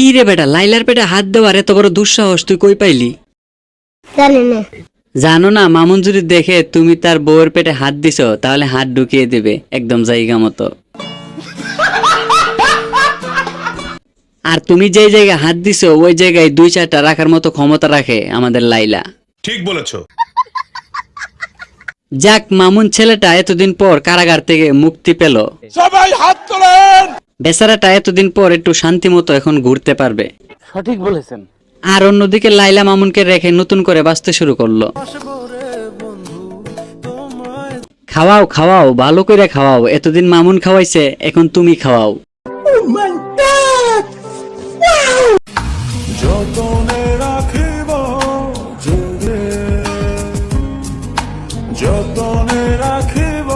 কি রে বেটা, লাইলার পেটে হাত দেওয়ার এত বড় দুঃসাহস তুই কই পাইলি? জানি না। জানো না, মামুন যদি দেখে তুমি তার বউয়ের পেটে হাত দিছো তাহলে হাত ঢুকিয়ে দেবে একদম জায়গা মতো। আর তুমি যেই জায়গায় হাত দিছো ওই জায়গায় 2-4টা রাখার মতো ক্ষমতা রাখে আমাদের লাইলা। ঠিক বলেছো। যাক, মামুন ছেলেটা এতদিন পর কারাগার থেকে মুক্তি পেল। সবাই হাত তোলেন। বেচারাটা এতদিন পর একটু শান্তি মতো এখন ঘুরতে পারবে। সঠিক বলেছেন। আর অন্যদিকে লাইলা মামুনকে রেখে নতুন করে বাঁচতে শুরু করলো। খাওয়াও খাওয়াও, ভালো করে খাওয়াও, এতদিন মামুন খাওয়াইছে এখন তুমি খাওয়াও। যতনে রাখিব যতনে রাখিব।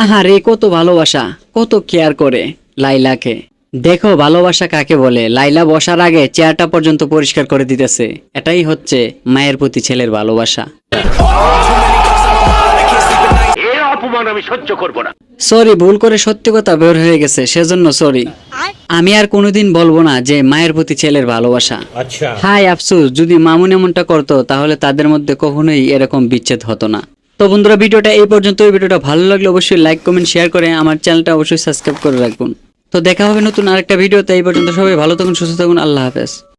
আহারে কত ভালোবাসা, কত কেয়ার করে লাইলাকে। দেখো ভালোবাসা কাকে বলে। লাইলা বসার আগে চেয়ারটা পর্যন্ত পরিষ্কার করে দিতেছে। এটাই হচ্ছে মায়ের প্রতি ছেলের ভালোবাসা। সরি, ভুল করে সত্যি কথা বের হয়ে গেছে, সেজন্য সরি। আমি আর কোনোদিন বলবো না যে মায়ের প্রতি ছেলের ভালোবাসা। হাই আফসোস, যদি মামুন এমনটা করতো তাহলে তাদের মধ্যে কখনোই এরকম বিচ্ছেদ হতো না। তো বন্ধুরা, ভিডিওটা এই পর্যন্ত। ভিডিওটা ভালো লাগলে অবশ্যই লাইক কমেন্ট শেয়ার করে আমার চ্যানেলটা অবশ্যই সাবস্ক্রাইব করে রাখুন। তো দেখা হবে নতুন আরেকটা ভিডিওতে। এই পর্যন্ত সবাই ভালো থাকুন, সুস্থ থাকুন, আল্লাহ হাফেজ।